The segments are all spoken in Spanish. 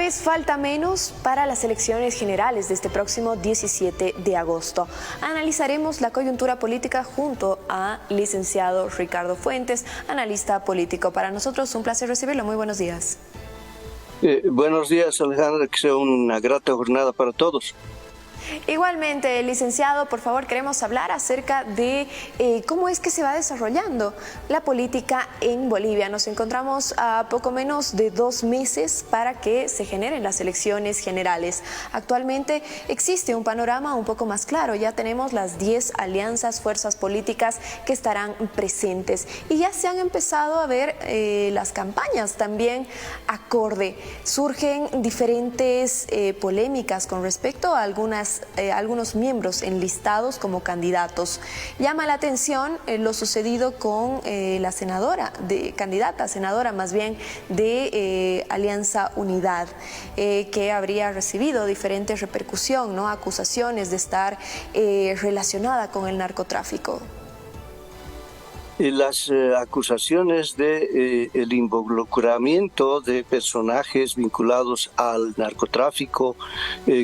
vez falta menos para las elecciones generales de este próximo 17 de agosto. Analizaremos la coyuntura política junto a licenciado Ricardo Fuentes, analista político. Para nosotros un placer recibirlo. Muy buenos días. Buenos días, Alejandra, que sea una grata jornada para todos. Igualmente, licenciado, por favor, queremos hablar acerca de cómo es que se va desarrollando la política en Bolivia. Nos encontramos a poco menos de 2 meses para que se generen las elecciones generales. Actualmente existe un panorama un poco más claro. Ya tenemos las 10 alianzas, fuerzas políticas que estarán presentes y ya se han empezado a ver las campañas también acorde. Surgen diferentes polémicas con respecto a algunos miembros enlistados como candidatos. Llama la atención lo sucedido con la candidata senadora más bien de Alianza Unidad, que habría recibido diferente repercusión, ¿no? Acusaciones de estar relacionada con el narcotráfico. Las acusaciones de el involucramiento de personajes vinculados al narcotráfico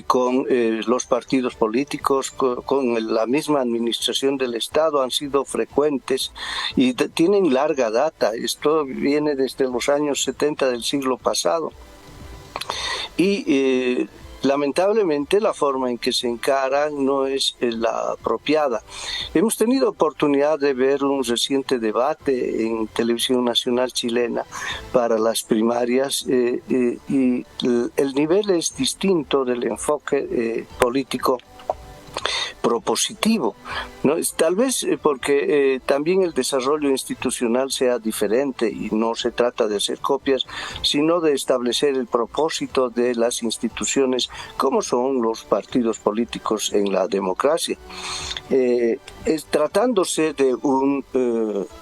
con los partidos políticos, con la misma administración del Estado han sido frecuentes y tienen larga data. Esto viene desde los años 70 del siglo pasado. Y lamentablemente la forma en que se encaran no es la apropiada. Hemos tenido oportunidad de ver un reciente debate en Televisión Nacional Chilena para las primarias y el nivel es distinto del enfoque político propositivo, ¿no? Tal vez porque también el desarrollo institucional sea diferente y no se trata de hacer copias, sino de establecer el propósito de las instituciones como son los partidos políticos en la democracia. Tratándose de un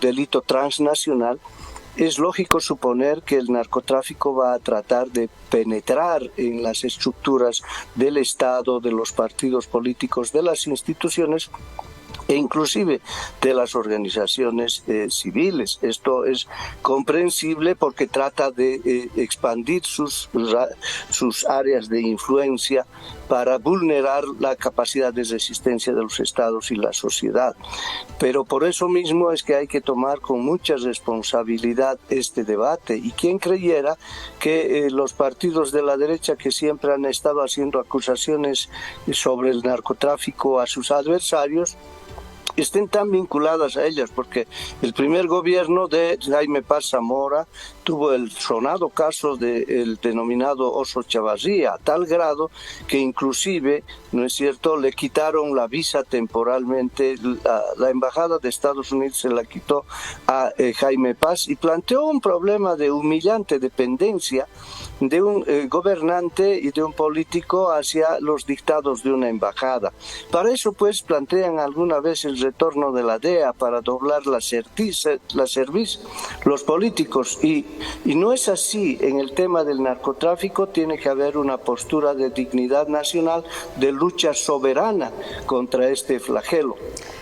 delito transnacional, es lógico suponer que el narcotráfico va a tratar de penetrar en las estructuras del Estado, de los partidos políticos, de las instituciones e inclusive de las organizaciones civiles. Esto es comprensible porque trata de expandir sus áreas de influencia para vulnerar la capacidad de resistencia de los estados y la sociedad. Pero por eso mismo es que hay que tomar con mucha responsabilidad este debate. Y quien creyera que los partidos de la derecha, que siempre han estado haciendo acusaciones sobre el narcotráfico a sus adversarios, estén tan vinculadas a ellas, porque el primer gobierno de Jaime Paz Zamora tuvo el sonado caso del denominado Oso Chavarría, a tal grado que inclusive, ¿no es cierto?, le quitaron la visa temporalmente, la embajada de Estados Unidos se la quitó a Jaime Paz y planteó un problema de humillante dependencia de un gobernante y de un político hacia los dictados de una embajada. Para eso pues plantean alguna vez el retorno de la DEA para doblar la cerviz los políticos y no es así. En el tema del narcotráfico tiene que haber una postura de dignidad nacional, de lucha soberana contra este flagelo.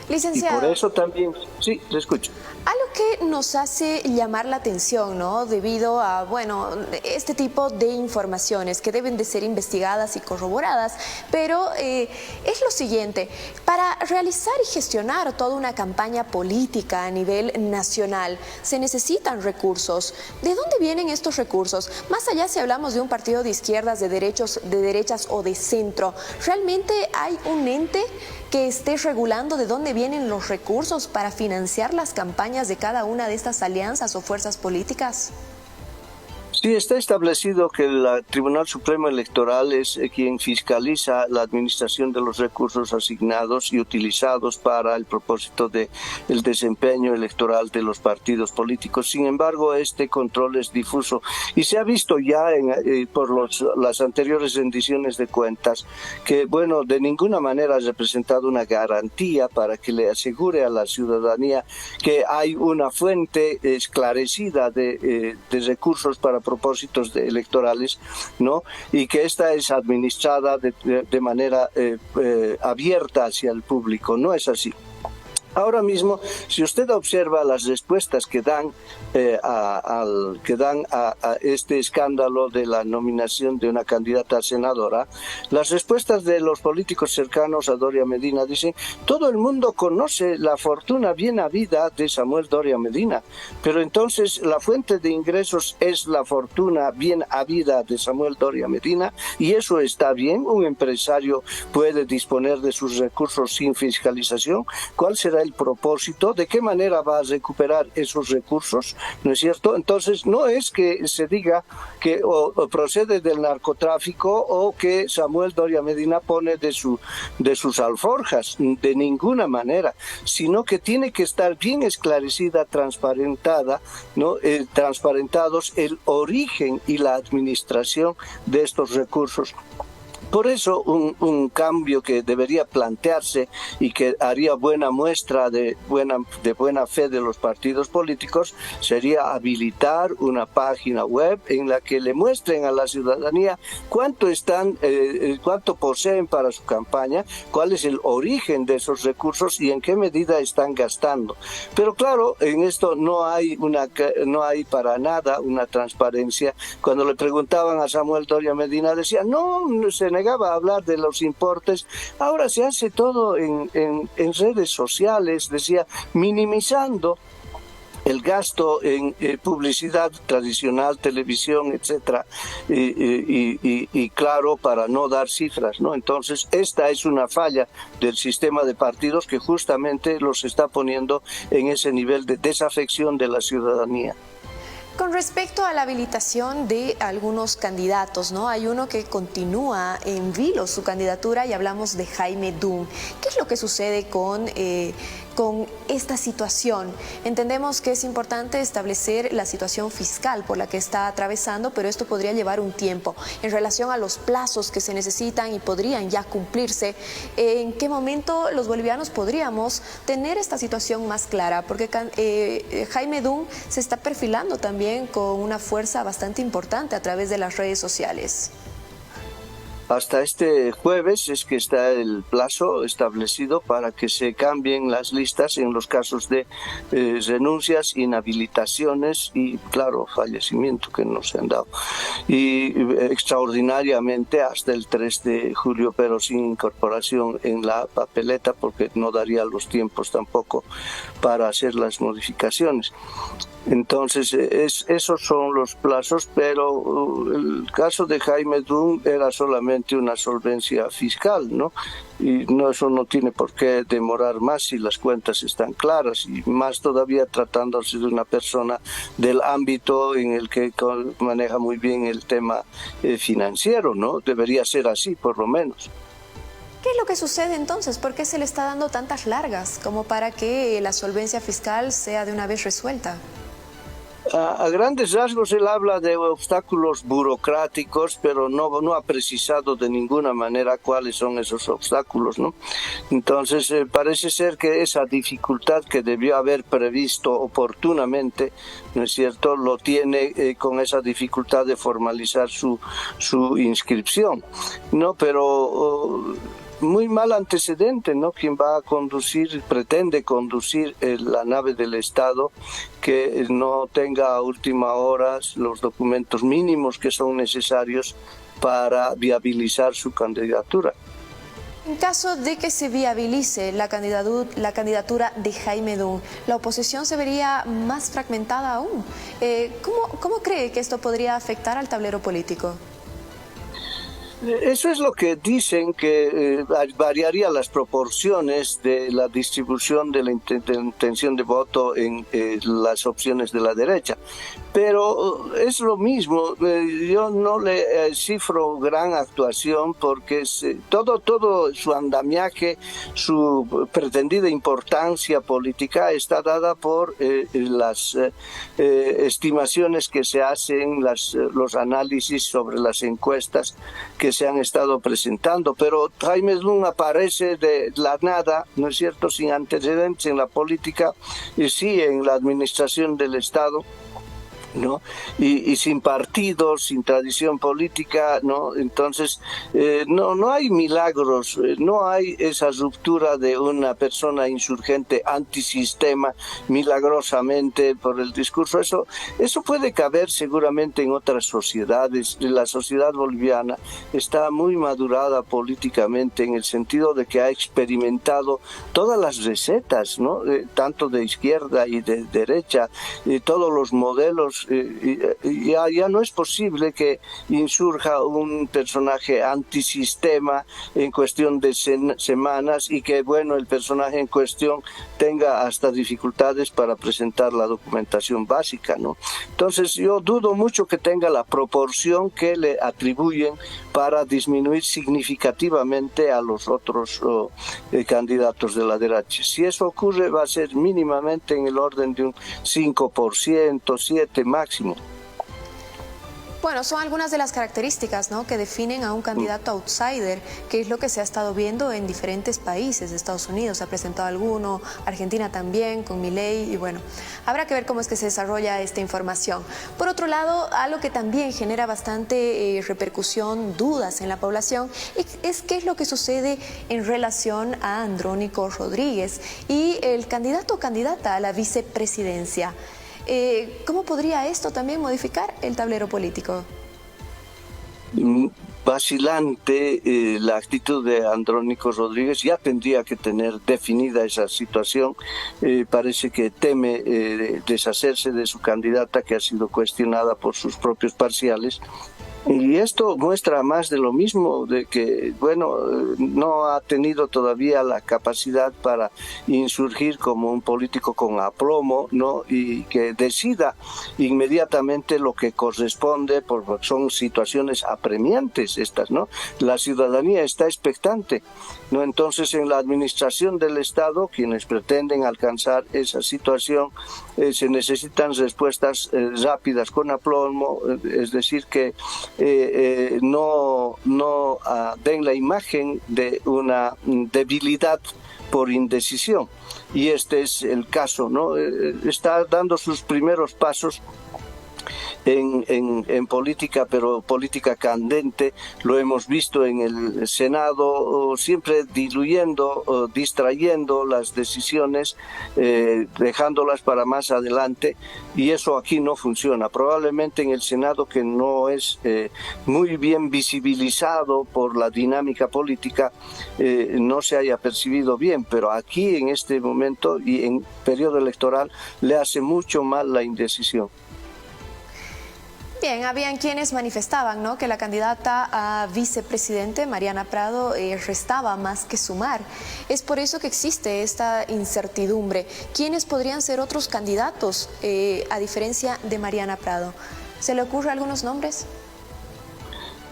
Licenciado, y por eso también, sí, le escucho. Algo que nos hace llamar la atención, ¿no? Debido a, bueno, este tipo de informaciones que deben de ser investigadas y corroboradas, pero es lo siguiente: para realizar y gestionar toda una campaña política a nivel nacional se necesitan recursos. ¿De dónde vienen estos recursos? Más allá si hablamos de un partido de izquierdas, de derechas o de centro, ¿realmente hay un ente que esté regulando de dónde vienen los recursos para financiar las campañas de cada una de estas alianzas o fuerzas políticas? Sí, está establecido que el Tribunal Supremo Electoral es quien fiscaliza la administración de los recursos asignados y utilizados para el propósito del desempeño electoral de los partidos políticos. Sin embargo, este control es difuso y se ha visto ya por las anteriores rendiciones de cuentas que, bueno, de ninguna manera ha representado una garantía para que le asegure a la ciudadanía que hay una fuente esclarecida de recursos para propósitos electorales, ¿no? Y que esta es administrada de manera abierta hacia el público. No es así. Ahora mismo, si usted observa las respuestas que dan a este escándalo de la nominación de una candidata a senadora, las respuestas de los políticos cercanos a Doria Medina dicen: todo el mundo conoce la fortuna bien habida de Samuel Doria Medina, pero entonces la fuente de ingresos es la fortuna bien habida de Samuel Doria Medina, y eso está bien. Un empresario puede disponer de sus recursos sin fiscalización. ¿Cuál será el propósito? ¿De qué manera va a recuperar esos recursos? ¿No es cierto? Entonces, no es que se diga que o procede del narcotráfico o que Samuel Doria Medina pone de sus alforjas, de ninguna manera, sino que tiene que estar bien esclarecida, transparentada, ¿no? Transparentados el origen y la administración de estos recursos. Por eso un cambio que debería plantearse y que haría buena muestra de buena fe de los partidos políticos sería habilitar una página web en la que le muestren a la ciudadanía cuánto poseen para su campaña, cuál es el origen de esos recursos y en qué medida están gastando. Pero claro, en esto no hay para nada una transparencia. Cuando le preguntaban a Samuel Doria Medina, decía: no, se negaba a hablar de los importes. Ahora se hace todo en redes sociales, decía, minimizando el gasto en publicidad tradicional, televisión, etcétera, y claro, para no dar cifras, ¿no? Entonces, esta es una falla del sistema de partidos que justamente los está poniendo en ese nivel de desafección de la ciudadanía. Con respecto a la habilitación de algunos candidatos, ¿no? Hay uno que continúa en vilo su candidatura y hablamos de Jaime Dum. ¿Qué es lo que sucede con esta situación? Entendemos que es importante establecer la situación fiscal por la que está atravesando, pero esto podría llevar un tiempo. En relación a los plazos que se necesitan y podrían ya cumplirse, ¿en qué momento los bolivianos podríamos tener esta situación más clara? Porque Jaime Dum se está perfilando también con una fuerza bastante importante a través de las redes sociales. Hasta este jueves es que está el plazo establecido para que se cambien las listas en los casos de renuncias, inhabilitaciones y, claro, fallecimiento que no se han dado. Y extraordinariamente hasta el 3 de julio, pero sin incorporación en la papeleta porque no daría los tiempos tampoco para hacer las modificaciones. Entonces, esos son los plazos, pero el caso de Jaime Dum era solamente una solvencia fiscal, ¿no? Y eso no tiene por qué demorar más si las cuentas están claras, y más todavía tratándose de una persona del ámbito en el que maneja muy bien el tema financiero, ¿no? Debería ser así, por lo menos. ¿Qué es lo que sucede entonces? ¿Por qué se le está dando tantas largas como para que la solvencia fiscal sea de una vez resuelta? A grandes rasgos él habla de obstáculos burocráticos, pero no ha precisado de ninguna manera cuáles son esos obstáculos, ¿no? Entonces parece ser que esa dificultad que debió haber previsto oportunamente, ¿no es cierto?, lo tiene con esa dificultad de formalizar su inscripción, ¿no? Pero muy mal antecedente, ¿no? Quien va a conducir, pretende conducir la nave del Estado, que no tenga a última hora los documentos mínimos que son necesarios para viabilizar su candidatura. En caso de que se viabilice la candidatura de Jaime Dum, la oposición se vería más fragmentada aún. ¿Cómo cree que esto podría afectar al tablero político? Eso es lo que dicen, que variaría las proporciones de la distribución de la intención de voto en las opciones de la derecha. Pero es lo mismo, yo no le cifro gran actuación porque todo su andamiaje, su pretendida importancia política está dada por las estimaciones que se hacen, los análisis sobre las encuestas que se han estado presentando. Pero Jaime Dum aparece de la nada, ¿no es cierto?, sin antecedentes en la política y sí en la administración del Estado. ¿no? Y sin partidos, sin tradición política, ¿no? Entonces, no hay milagros, no hay esa ruptura de una persona insurgente antisistema milagrosamente por el discurso. Eso puede caber seguramente en otras sociedades. La sociedad boliviana está muy madurada políticamente en el sentido de que ha experimentado todas las recetas, ¿no? Tanto de izquierda y de derecha, todos los modelos. Ya no es posible que insurja un personaje antisistema en cuestión de semanas y que, bueno, el personaje en cuestión tenga hasta dificultades para presentar la documentación básica, ¿no? Entonces yo dudo mucho que tenga la proporción que le atribuyen para disminuir significativamente a los otros candidatos de la derecha. Si eso ocurre, va a ser mínimamente en el orden de un 5%, 7% máximo. Bueno, son algunas de las características, ¿no?, que definen a un candidato outsider, que es lo que se ha estado viendo en diferentes países. Estados Unidos ha presentado alguno, Argentina también, con Milei, y bueno, habrá que ver cómo es que se desarrolla esta información. Por otro lado, algo que también genera bastante repercusión, dudas en la población, es qué es lo que sucede en relación a Andrónico Rodríguez y el candidato o candidata a la vicepresidencia. ¿Cómo podría esto también modificar el tablero político? Vacilante la actitud de Andrónico Rodríguez. Ya tendría que tener definida esa situación. Parece que teme deshacerse de su candidata, que ha sido cuestionada por sus propios parciales. Y esto muestra más de lo mismo, de que, bueno, no ha tenido todavía la capacidad para insurgir como un político con aplomo, ¿no? Y que decida inmediatamente lo que corresponde, porque son situaciones apremiantes estas, ¿no? La ciudadanía está expectante, ¿no? Entonces, en la administración del Estado, quienes pretenden alcanzar esa situación, se necesitan respuestas rápidas, con aplomo, es decir, que no den la imagen de una debilidad por indecisión. Y este es el caso, ¿no? Está dando sus primeros pasos en política, pero política candente. Lo hemos visto en el Senado, siempre diluyendo, distrayendo las decisiones, dejándolas para más adelante, y eso aquí no funciona. Probablemente en el Senado, que no es muy bien visibilizado por la dinámica política, no se haya percibido bien, pero aquí en este momento y en periodo electoral le hace mucho mal la indecisión. Bien, habían quienes manifestaban, ¿no?, que la candidata a vicepresidente, Mariana Prado, restaba más que sumar. Es por eso que existe esta incertidumbre. ¿Quiénes podrían ser otros candidatos a diferencia de Mariana Prado? ¿Se le ocurren algunos nombres?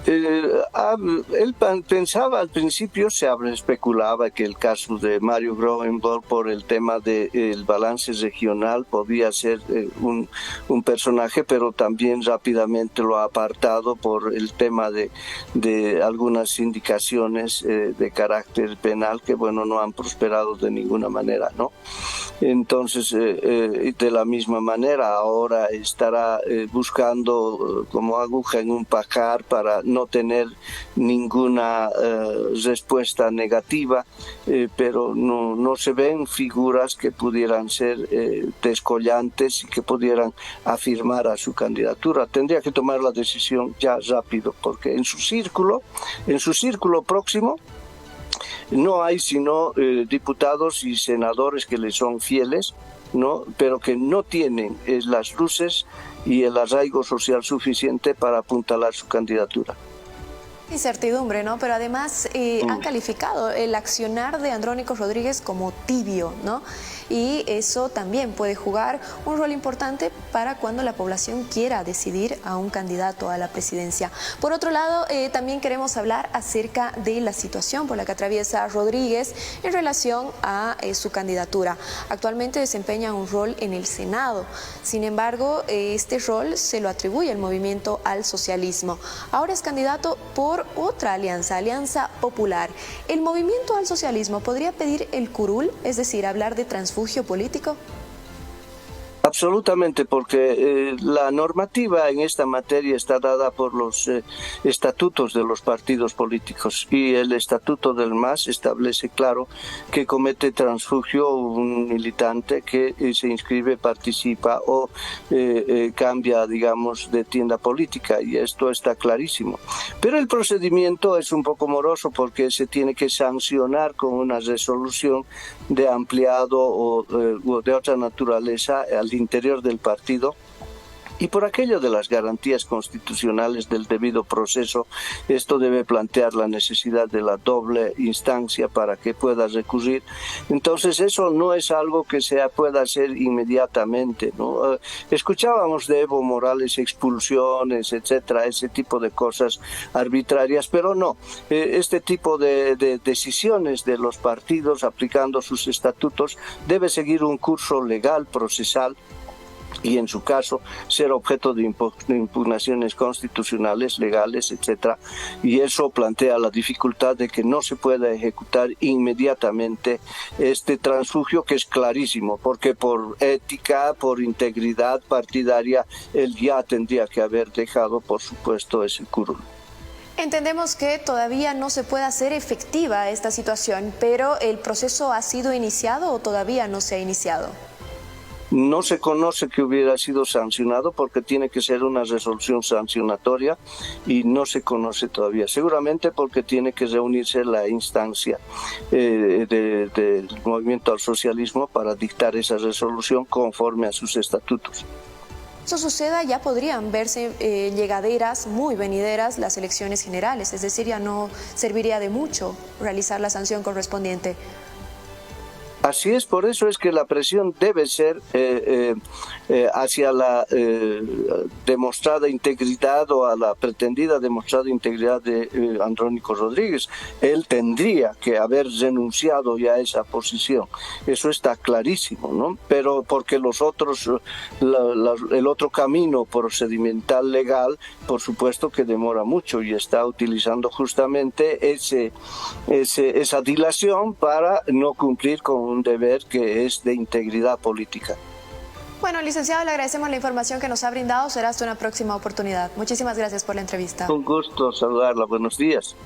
Él pensaba al principio, se especulaba que el caso de Mario Groenborg, por el tema del balance regional, podía ser un personaje, pero también rápidamente lo ha apartado por el tema de algunas indicaciones de carácter penal que, bueno, no han prosperado de ninguna manera, ¿no? Entonces, de la misma manera, ahora estará buscando como aguja en un pajar para no tener ninguna respuesta negativa, pero no se ven figuras que pudieran ser descollantes y que pudieran afirmar a su candidatura. Tendría que tomar la decisión ya rápido, porque en su círculo próximo no hay sino diputados y senadores que le son fieles, ¿no?, pero que no tienen las luces y el arraigo social suficiente para apuntalar su candidatura. Incertidumbre, ¿no? Pero además han calificado el accionar de Andrónico Rodríguez como tibio, ¿no? Y eso también puede jugar un rol importante para cuando la población quiera decidir a un candidato a la presidencia. Por otro lado, también queremos hablar acerca de la situación por la que atraviesa Rodríguez en relación a su candidatura. Actualmente desempeña un rol en el Senado. Sin embargo, este rol se lo atribuye el movimiento al socialismo. Ahora es candidato por otra alianza, Alianza Popular. ¿El movimiento al socialismo podría pedir el curul, es decir, hablar de transfugio político? Absolutamente, porque la normativa en esta materia está dada por los estatutos de los partidos políticos, y el estatuto del MAS establece claro que comete transfugio un militante que se inscribe, participa o cambia, digamos, de tienda política, y esto está clarísimo. Pero el procedimiento es un poco moroso porque se tiene que sancionar con una resolución de ampliado o de otra naturaleza al interior del partido, y por aquello de las garantías constitucionales del debido proceso, esto debe plantear la necesidad de la doble instancia para que pueda recurrir. Entonces eso no es algo que se pueda hacer inmediatamente, ¿no? Escuchábamos de Evo Morales expulsiones, etcétera, ese tipo de cosas arbitrarias, pero no, este tipo de decisiones de los partidos aplicando sus estatutos debe seguir un curso legal, procesal, y en su caso ser objeto de impugnaciones constitucionales, legales, etcétera, y eso plantea la dificultad de que no se pueda ejecutar inmediatamente este transfugio, que es clarísimo, porque por ética, por integridad partidaria, él ya tendría que haber dejado, por supuesto, ese curul. Entendemos que todavía no se puede hacer efectiva esta situación, pero ¿el proceso ha sido iniciado o todavía no se ha iniciado? No se conoce que hubiera sido sancionado porque tiene que ser una resolución sancionatoria y no se conoce todavía. Seguramente porque tiene que reunirse la instancia del movimiento al socialismo para dictar esa resolución conforme a sus estatutos. Eso suceda, ya podrían verse llegaderas, muy venideras, las elecciones generales, es decir, ya no serviría de mucho realizar la sanción correspondiente. Así es, por eso es que la presión debe ser hacia la demostrada integridad o a la pretendida demostrada integridad de Andrónico Rodríguez. Él tendría que haber renunciado ya a esa posición, eso está clarísimo, ¿no? Pero porque los otros, el otro camino procedimental legal, por supuesto que demora mucho y está utilizando justamente esa dilación para no cumplir con un deber que es de integridad política. Bueno, licenciado, le agradecemos la información que nos ha brindado. Será hasta una próxima oportunidad. Muchísimas gracias por la entrevista. Un gusto saludarla. Buenos días.